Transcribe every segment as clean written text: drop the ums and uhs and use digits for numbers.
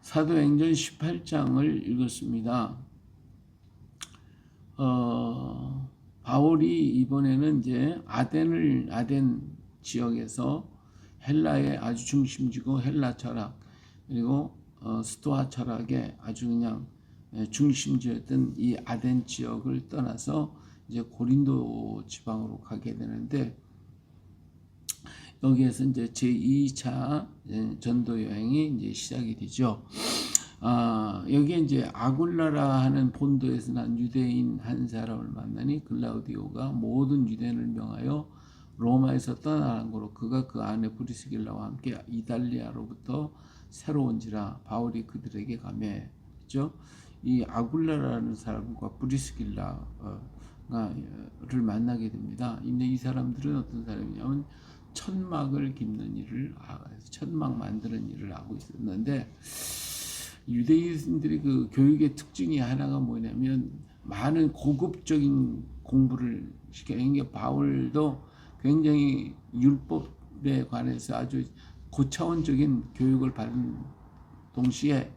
사도행전 18장을 읽었습니다. 바울이 이번에는 이제 아덴 지역에서 헬라의 아주 중심지고 헬라 철학 그리고 스토아 철학의 아주 그냥 중심지였던 이 아덴 지역을 떠나서 이제 고린도 지방으로 가게 되는데, 여기에서 이제 제2차 전도 여행이 이제 시작이 되죠. 여기에 이제 아굴라라 하는 본도에서 난 유대인 한 사람을 만나니 글라우디오가 모든 유대인을 명하여 로마에서 떠나는 거로 그가 그 안에 브리스길라와 함께 이달리아로부터 새로 온지라 바울이 그들에게 가매. 그렇죠? 이 아굴라라는 사람과 브리스길라를 만나게 됩니다. 근데 이 사람들은 어떤 사람이냐면 천막을 깁는 일을, 천막 만드는 일을 하고 있었는데, 유대인들이 그 교육의 특징이 하나가 뭐냐면 많은 고급적인 공부를 시켜요. 그러니까 바울도 굉장히 율법에 관해서 아주 고차원적인 교육을 받은 동시에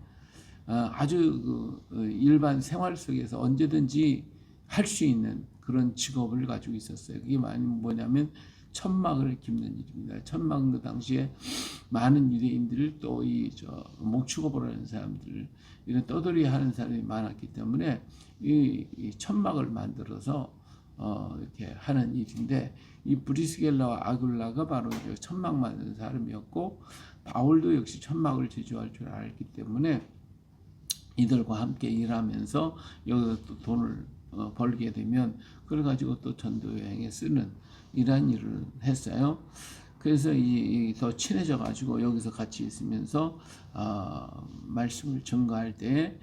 아주 일반 생활 속에서 언제든지 할 수 있는 그런 직업을 가지고 있었어요. 그게 뭐냐면 천막을 깁는 일입니다. 천막도 당시에 많은 유대인들을 또 목축업을 하는 사람들, 이런 떠돌이 하는 사람이 많았기 때문에 이 천막을 만들어서 이렇게 하는 일인데, 이 브리스겔라와 아굴라가 바로 이제 천막 만드는 사람이었고, 바울도 역시 천막을 제조할 줄 알기 때문에 이들과 함께 일하면서 여기서 또 돈을 벌게 되면 그걸 가지고 또 전도 여행에 쓰는 이러한 일을 했어요. 그래서 더 친해져 가지고 여기서 같이 있으면서 말씀을 전가할 때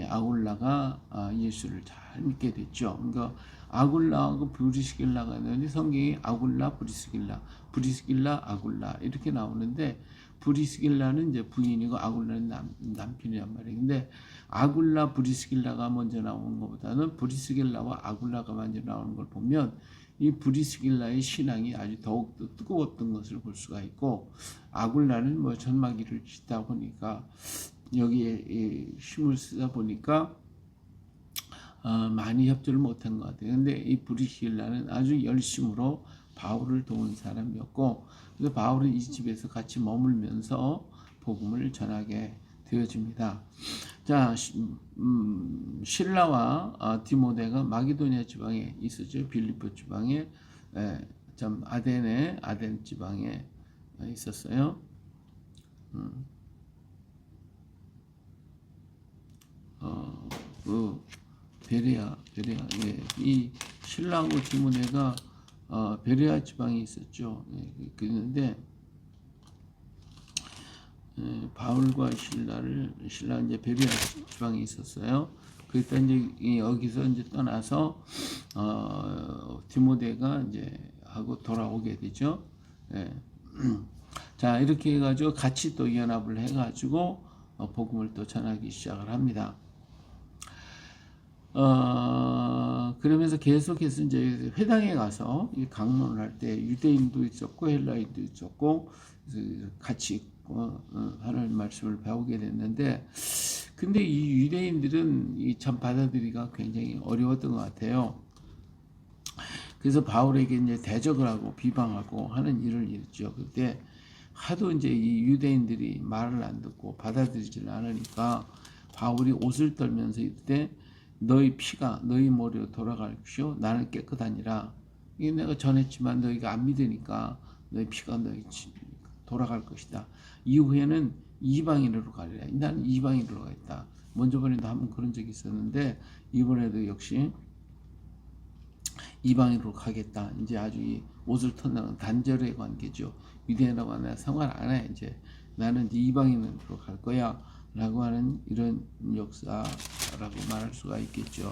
아굴라가 예수를 잘 믿게 됐죠. 그러니까 아굴라하고 브리스길라가 있는데 성경이 아굴라 브리스길라 아굴라 이렇게 나오는데, 브리스길라는 이제 부인이고 아굴라는 남편이란 말이에요. 근데 아굴라 브리스길라가 먼저 나오는 것보다는 브리스길라와 아굴라가 먼저 나오는 걸 보면 이 브리스길라의 신앙이 아주 더욱더 뜨거웠던 것을 볼 수가 있고, 아굴라는 뭐 천막일을 짓다 보니까 여기에 힘을 쓰다 보니까 많이 협조를 못한 것 같아요. 근데 이 브리스길라는 아주 열심으로 바울을 도운 사람이었고, 그래서 바울은 이 집에서 같이 머물면서 복음을 전하게 되어집니다. 자, 실라와 디모데가 마게도니아 지방에 있었죠. 빌립보 지방에, 아덴 지방에 있었어요. 베레아, 예. 이 신라하고 디모데가 베레아 지방에 있었죠. 예, 그런데 바울과 신라 이제 베레아 지방에 있었어요. 그랬다 이제 여기서 이제 떠나서 디모데가 이제 하고 돌아오게 되죠. 예. 자, 이렇게 해가지고 같이 또 연합을 해가지고 복음을 또 전하기 시작을 합니다. 그러면서 계속해서 이제 회당에 가서 강론을 할 때 유대인도 있었고 헬라인도 있었고 같이 하나님 말씀을 배우게 됐는데, 근데 이 유대인들은 참 받아들이기가 굉장히 어려웠던 것 같아요. 그래서 바울에게 이제 대적을 하고 비방하고 하는 일을 일죠. 그때 하도 이제 이 유대인들이 말을 안 듣고 받아들이지를 않으니까 바울이 옷을 떨면서 이때 너희 피가 너희 머리로 돌아갈 것이요 나는 깨끗하니라. 이게 내가 전했지만 너희가 안 믿으니까 너희 피가 너희 돌아갈 것이다. 이후에는 이방인으로 가리라. 나는 이방인으로 가겠다. 먼저 번에도 한번 그런 적이 있었는데 이번에도 역시 이방인으로 가겠다. 이제 아주 이 옷을 턴다는 단절의 관계죠. 유대인하고 내가 상관 안 해. 이제 나는 이제 이방인으로 갈 거야. 라고 하는 이런 역사라고 말할 수가 있겠죠.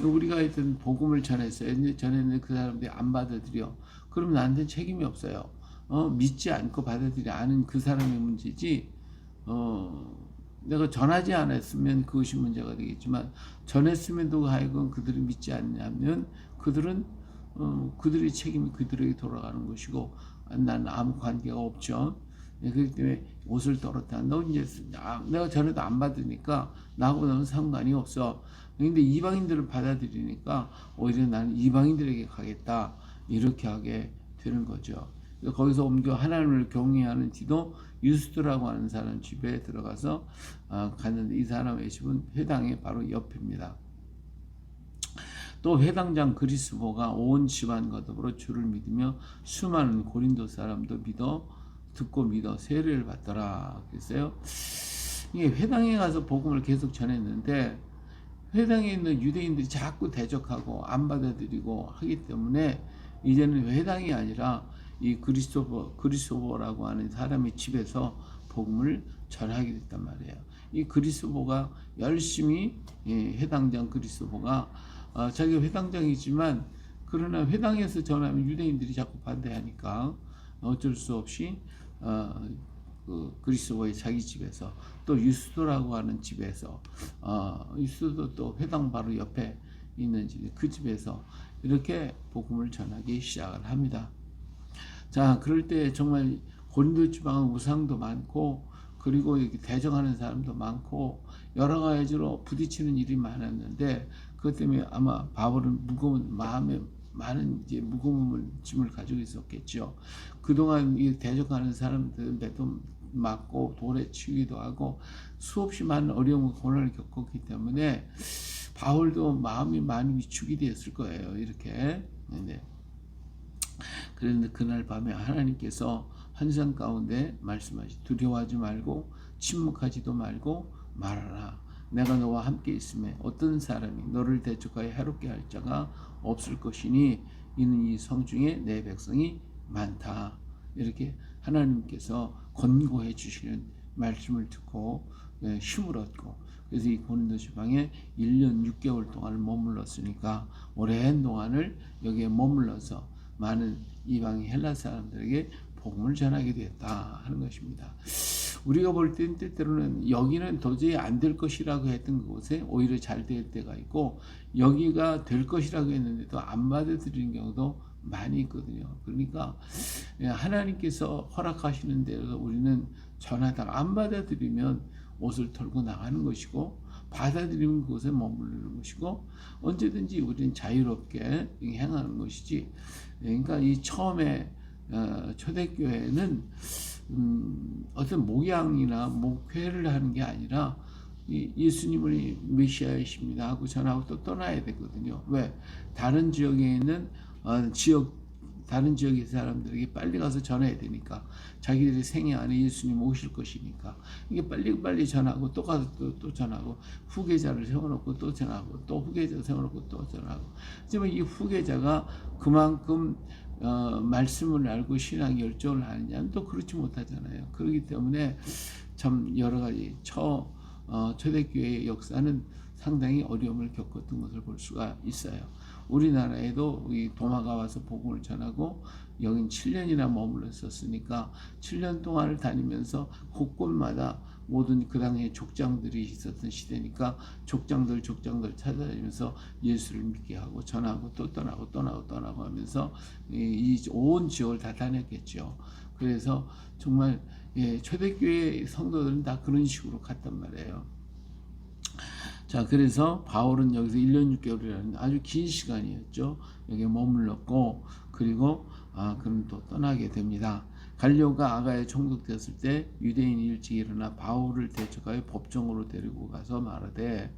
우리가 하여튼 복음을 전했어요. 전했는데 그 사람들이 안 받아들여. 그럼 나한테 책임이 없어요. 믿지 않고 받아들이지 않은 그 사람의 문제지, 내가 전하지 않았으면 그것이 문제가 되겠지만, 전했음에도 하여금 그들이 믿지 않냐면 그들은 그들의 책임이 그들에게 돌아가는 것이고, 난 아무 관계가 없죠. 그렇기 때문에 옷을 떨었다. 너 이제 내가 전에도 안 받으니까 나하고 너는 상관이 없어. 근데 이방인들을 받아들이니까 오히려 나는 이방인들에게 가겠다. 이렇게 하게 되는 거죠. 거기서 옮겨 하나님을 경외하는 디도 유스도라고 하는 사람 집에 들어가서 갔는데 이 사람의 집은 회당의 바로 옆입니다. 또 회당장 그리스보가 온 집안과 더불어 주를 믿으며 수많은 고린도 사람도 듣고 믿어 세례를 받더라. 그랬어요. 이게 회당에 가서 복음을 계속 전했는데 회당에 있는 유대인들이 자꾸 대적하고 안 받아들이고 하기 때문에 이제는 회당이 아니라 이 그리스도라고 하는 사람의 집에서 복음을 전하게 됐단 말이에요. 이 그리스도가 열심히 회당장 그리스도가 자기가 회당장이지만 그러나 회당에서 전하면 유대인들이 자꾸 반대하니까 어쩔 수 없이 그리스도의 자기 집에서 또 유스도라고 하는 집에서 유스도 또 회당 바로 옆에 있는 그 집에서 이렇게 복음을 전하기 시작을 합니다. 자, 그럴 때 정말 고린도 지방은 우상도 많고 그리고 이렇게 대적하는 사람도 많고 여러 가지로 부딪히는 일이 많았는데 그것 때문에 아마 바울은 무거운 마음에 많은 이제 무거운 짐을 가지고 있었겠죠. 그동안 이 대적하는 사람들은 매도 맞고 돌에 치기도 하고 수없이 많은 어려움과 고난을 겪었기 때문에 바울도 마음이 많이 위축이 되었을 거예요. 이렇게. 네. 그런데 그날 밤에 하나님께서 환상 가운데 말씀하시 두려워하지 말고 침묵하지도 말고 말하라. 내가 너와 함께 있음에 어떤 사람이 너를 대적하여 해롭게 할 자가 없을 것이니 이는 이 성중에 내 백성이 많다. 이렇게 하나님께서 권고해 주시는 말씀을 듣고 힘을 얻고 그래서 이 고린도 지방에 1년 6개월 동안 머물렀으니까 오랜 동안을 여기에 머물러서 많은 이방 헬라 사람들에게 복음을 전하게 됐다 하는 것입니다. 우리가 볼 땐 때때로는 여기는 도저히 안 될 것이라고 했던 곳에 오히려 잘 될 때가 있고 여기가 될 것이라고 했는데도 안 받아들이는 경우도 많이 있거든요. 그러니까 하나님께서 허락하시는 대로 우리는 전하다가 안 받아들이면 옷을 털고 나가는 것이고 받아들이는 곳에 머무르는 것이고 언제든지 우리는 자유롭게 행하는 것이지. 그러니까 이 처음에 초대교회는 어떤 목양이나 목회를 하는 게 아니라 예수님을 메시아이십니다 하고 전하고 또 떠나야 되거든요. 왜? 다른 지역에 있는 다른 지역의 사람들에게 빨리 가서 전해야 되니까 자기들의 생애 안에 예수님 오실 것이니까 이게 빨리 전하고 또 가서 또 전하고 후계자를 세워놓고 또 전하고 또 후계자 세워놓고 또 전하고 하지만 이 후계자가 그만큼 말씀을 알고 신앙 열정을 하느냐는 또 그렇지 못하잖아요. 그렇기 때문에 참 여러 가지 초대교회의 역사는 상당히 어려움을 겪었던 것을 볼 수가 있어요. 우리나라에도 도마가 와서 복음을 전하고 여긴 7년이나 머물렀었으니까 7년 동안을 다니면서 곳곳마다 모든 그 당시에 족장들이 있었던 시대니까 족장들 찾아다니면서 예수를 믿게 하고 전하고 또 떠나고 하면서 이 온 지역을 다 다녔겠죠. 그래서 정말 초대교회 성도들은 다 그런 식으로 갔단 말이에요. 자, 그래서 바울은 여기서 1년 6개월이라는 아주 긴 시간이었죠. 여기에 머물렀고, 그리고 그는 또 떠나게 됩니다. 갈리오가 아가에 총독되었을 때 유대인이 일찍 일어나 바울을 대적하여 법정으로 데리고 가서 말하되,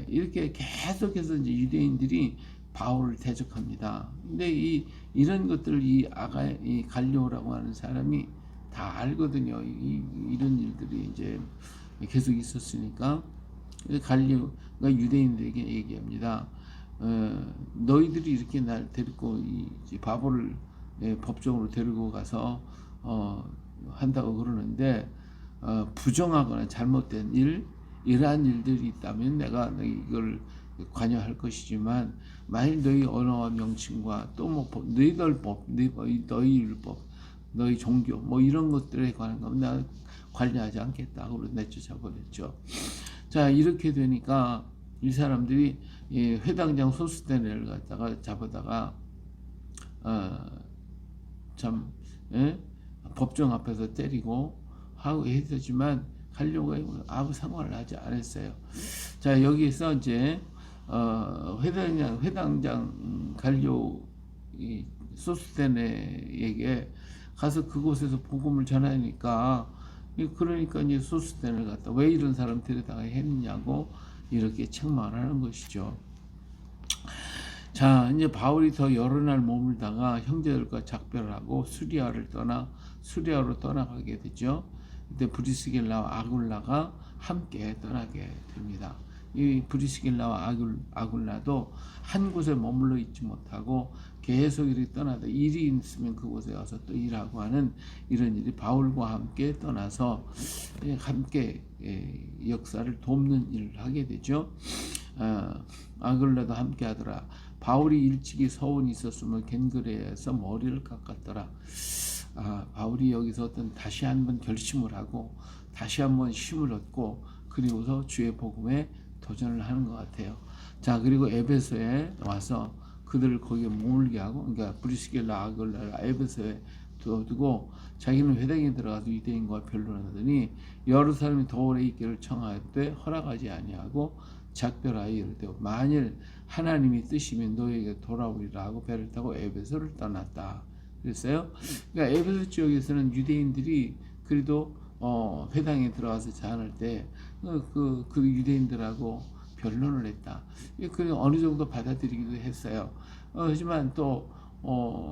이렇게 계속해서 이제 유대인들이 바울을 대적합니다. 근데 이런 것들을 이 갈리오라고 하는 사람이 다 알거든요. 이런 일들이 이제 계속 있었으니까. 갈리오가 유대인들에게 얘기합니다. 너희들이 이렇게 날 데리고 바보를 법정으로 데리고 가서 한다고 그러는데 부정하거나 잘못된 이러한 일들이 있다면 내가 이걸 관여할 것이지만 만일 너희 언어와 명칭과 또 뭐 너희들 법, 너희 율법, 너희 종교 뭐 이런 것들에 관한 거면 내가 관여하지 않겠다고 내쫓아 버렸죠. 자, 이렇게 되니까 이 사람들이 회당장 소스테네를 갖다가 잡아다가 법정 앞에서 때리고 하고 했었지만 갈료가 아무 상관을 하지 않았어요. 자, 여기서 이제 회당장 갈료 이 소스테네에게 가서 그곳에서 복음을 전하니까, 그러니까 이제 소스테네를 갖다 왜 이런 사람 데려다가 했느냐고 이렇게 책망을 하는 것이죠. 자, 이제 바울이 더 여러 날 머물다가 형제들과 작별을 하고 수리아로 떠나가게 되죠. 그때 브리스길라와 아굴라가 함께 떠나게 됩니다. 이 브리스길라와 아굴라도 한 곳에 머물러 있지 못하고 계속 이렇게 떠나다 일이 있으면 그곳에 가서 또 일하고 하는 이런 일이 바울과 함께 떠나서 함께 역사를 돕는 일을 하게 되죠. 아굴라도 함께 하더라. 바울이 일찍이 서원이 있었으면 갱그레에서 머리를 깎았더라. 바울이 여기서 어떤 다시 한번 결심을 하고 다시 한번 힘을 얻고 그리고서 주의 복음에 도전을 하는 것 같아요. 자, 그리고 에베소에 와서 그들을 거기에 머물게 하고, 그러니까 브리스길라 아굴라를 에베소에 두고 자기는 회당에 들어가서 유대인과 변론하더니 여러 사람이 더 오래 있기를 청할 때 허락하지 아니하고 작별하여 이르되 만일 하나님이 뜻이면 너에게 돌아오리라 하고 배를 타고 에베소를 떠났다. 그랬어요. 그러니까 에베소 지역에서는 유대인들이 그래도 회당에 들어가서 제안할 때 그 유대인들하고 변론을 했다. 그 어느 정도 받아들이기도 했어요. 하지만 또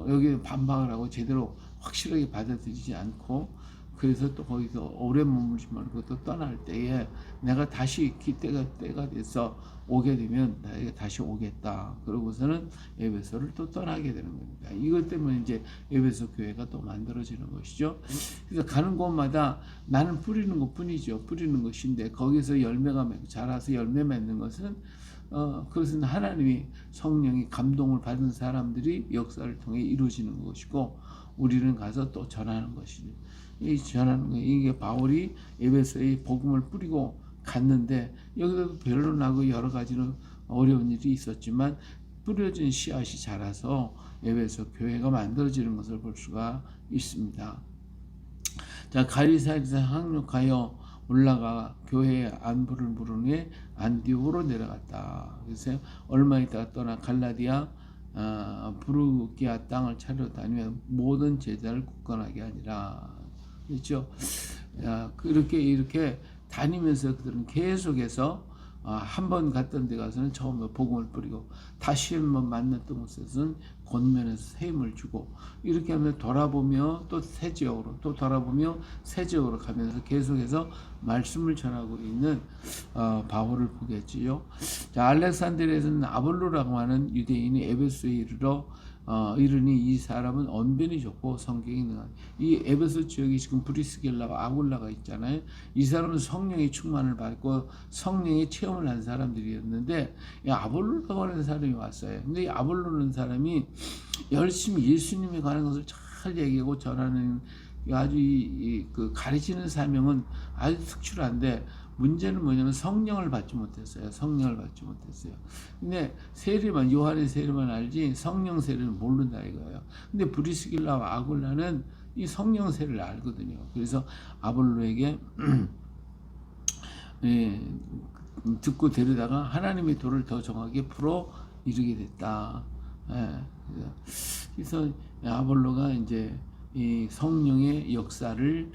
여기 반박을 하고 제대로 확실하게 받아들이지 않고, 그래서 또 거기서 오래 머물지 말고 또 떠날 때에 내가 다시 때가 돼서 오게 되면 내가 다시 오겠다. 그러고서는 에베소를 또 떠나게 되는 겁니다. 이것 때문에 이제 에베소 교회가 또 만들어지는 것이죠. 그래서 가는 곳마다 나는 뿌리는 것뿐이죠. 뿌리는 것인데 거기서 열매가 자라서 열매 맺는 것은 그것은 하나님이 성령이 감동을 받은 사람들이 역사를 통해 이루어지는 것이고, 우리는 가서 또 전하는 것이죠. 전하는 거, 이게 바울이 에베소에 복음을 뿌리고 갔는데 여기서도 변론하고 여러 가지는 어려운 일이 있었지만 뿌려진 씨앗이 자라서 에베소 교회가 만들어지는 것을 볼 수가 있습니다. 자, 가리사에서 항륙하여 올라가 교회의 안부를 물은 후에 안디옥으로 내려갔다. 그래서 얼마 있다가 떠나 갈라디아 부르기아 땅을 차려 다니며 모든 제자를 굳건하게 하니라. 그렇죠? 이렇게 다니면서 그들은 계속해서 한 번 갔던 데 가서는 처음에 복음을 뿌리고 다시 한번 만났던 곳에서는 권면에서 새 힘을 주고, 이렇게 하면 돌아보며 또 새 지역으로 또 돌아보며 새 지역으로 가면서 계속해서 말씀을 전하고 있는 바울을 보겠지요. 자, 알렉산드리아에서는 아볼로라고 하는 유대인이 에베소에 이르니 이 사람은 언변이 좋고 성경이 능한, 이 에베소 지역이 지금 브리스길라와 아굴라가 있잖아요. 이 사람은 성령의 충만을 받고 성령의 체험을 한 사람들이었는데 이 아볼로라고 하는 사람이 왔어요. 근데 이 아볼로는 사람이 열심히 예수님에 관한 것을 잘 얘기하고 전하는 아주 그 가르치는 사명은 아주 특출한데, 문제는 뭐냐면 성령을 받지 못했어요. 성령을 받지 못했어요. 근데 세례만, 요한의 세례만 알지 성령 세례를 모른다 이거예요. 근데 브리스길라와 아굴라는 이 성령 세례를 알거든요. 그래서 아볼로에게 듣고 데려다가 하나님의 도를 더 정확하게 풀어 이르게 됐다. 그래서 아볼로가 이제 이 성령의 역사를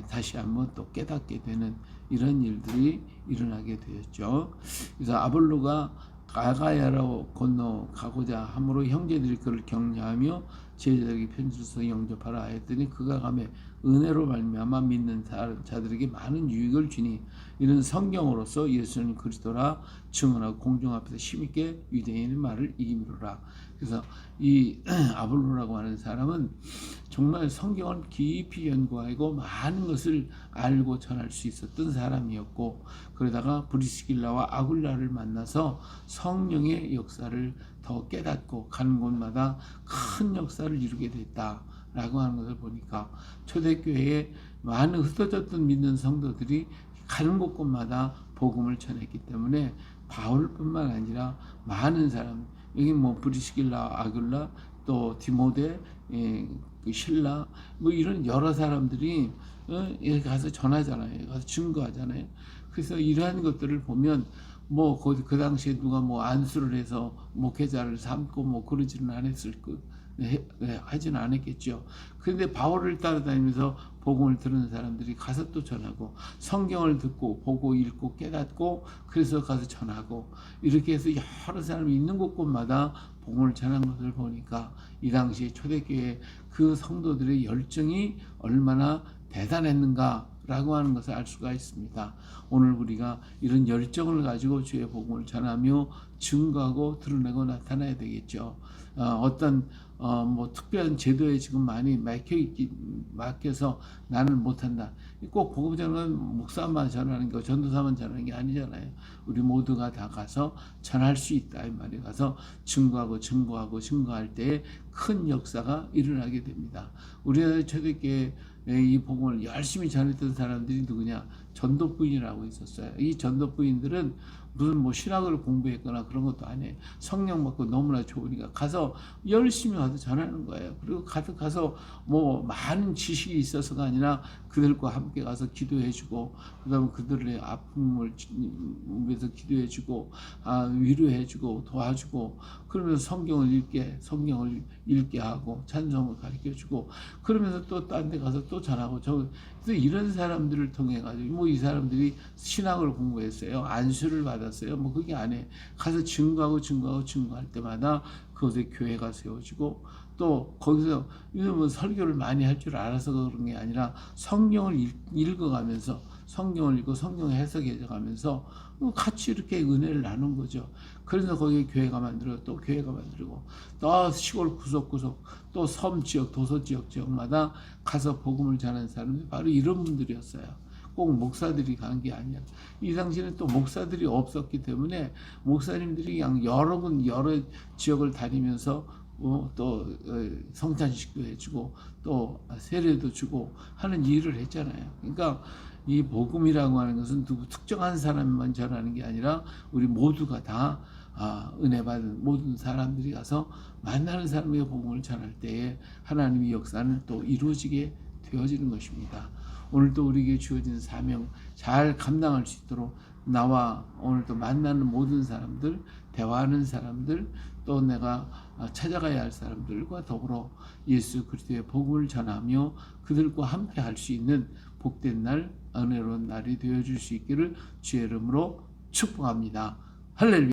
다시 한번 또 깨닫게 되는 이런 일들이 일어나게 되었죠. 그래서 아볼로가 아가야로 건너가고자 함으로 형제들이 그를 격려하며 제자들에게 편지로서 영접하라 했더니 그가 가매 은혜로 말미암아 믿는 자들에게 많은 유익을 주니 이는 성경으로서 예수는 그리스도라 증언하고 공중 앞에서 힘있게 유대인의 말을 이기미로라. 그래서 이 아볼로라고 하는 사람은 정말 성경을 깊이 연구하고 많은 것을 알고 전할 수 있었던 사람이었고, 그러다가 브리스길라와 아굴라를 만나서 성령의 역사를 더 깨닫고 가는 곳마다 큰 역사를 이루게 됐다라고 하는 것을 보니까 초대교회에 많은 흩어졌던 믿는 성도들이 가는 곳곳마다 복음을 전했기 때문에 바울뿐만 아니라 많은 사람, 여기 뭐 브리스길라, 아굴라, 또 디모데, 그 신라, 뭐 이런 여러 사람들이 이렇게 가서 전하잖아요. 가서 증거하잖아요. 그래서 이러한 것들을 보면 뭐 그 당시에 누가 뭐 안수를 해서 목회자를 삼고 뭐 그러지는 않았을 하지는 않았겠죠. 그런데 바울을 따라다니면서 복음을 들은 사람들이 가서 또 전하고 성경을 듣고 보고 읽고 깨닫고 그래서 가서 전하고 이렇게 해서 여러 사람이 있는 곳곳마다 복음을 전한 것을 보니까 이 당시에 초대교회 그 성도들의 열정이 얼마나 대단했는가라고 하는 것을 알 수가 있습니다. 오늘 우리가 이런 열정을 가지고 주의 복음을 전하며 증거하고 드러내고 나타나야 되겠죠. 어떤 뭐 특별한 제도에 지금 많이 막혀서 나는 못한다. 꼭 복음 전하는 목사만 전하는 거, 전도사만 전하는 게 아니잖아요. 우리 모두가 다 가서 전할 수 있다 이 말이 가서 증거할 때에 큰 역사가 일어나게 됩니다. 우리나라 초대교회 이 복음을 열심히 전했던 사람들이 누구냐? 전도부인이라고 있었어요. 이 전도부인들은 무슨 뭐 신학을 공부했거나 그런 것도 아니에요. 성령 받고 너무나 좋으니까 가서 열심히 가서 전하는 거예요. 그리고 가서 뭐 많은 지식이 있어서가 아니라 그들과 함께 가서 기도해주고 그다음에 그들의 아픔을 위해서 기도해주고 위로해주고 도와주고 그러면서 성경을 읽게 하고 찬송을 가르쳐주고 그러면서 또 딴 데 가서 또 전하고 그래서 이런 사람들을 통해 가지고 뭐 이 사람들이 신학을 공부했어요. 안수를 받았어요. 뭐 그게 아니에요. 가서 증거할 때마다 그곳에 교회가 세워지고 또 거기서 뭐 설교를 많이 할 줄 알아서 그런 게 아니라 성경을 읽어가면서 성경을 읽고 성경 해석해가면서 같이 이렇게 은혜를 나눈 거죠. 그래서 거기에 교회가 만들고 또 교회가 만들고 또 시골 구석구석 또 섬 지역 도서 지역마다 가서 복음을 전하는 사람이 바로 이런 분들이었어요. 꼭 목사들이 간 게 아니야. 이 당시에는 또 목사들이 없었기 때문에 목사님들이 그냥 여러 지역을 다니면서 또 성찬식도 해주고 또 세례도 주고 하는 일을 했잖아요. 그러니까 이 복음이라고 하는 것은 누구 특정한 사람만 전하는 게 아니라 우리 모두가 다 은혜 받은 모든 사람들이 가서 만나는 사람에게 복음을 전할 때에 하나님의 역사는 또 이루어지게 되어지는 것입니다. 오늘도 우리에게 주어진 사명 잘 감당할 수 있도록 나와 오늘도 만나는 모든 사람들, 대화하는 사람들, 또 내가 찾아가야 할 사람들과 더불어 예수 그리스도의 복음을 전하며 그들과 함께 할 수 있는 복된 날, 은혜로운 날이 되어줄 수 있기를 주의 이름으로 축복합니다. 할렐루야.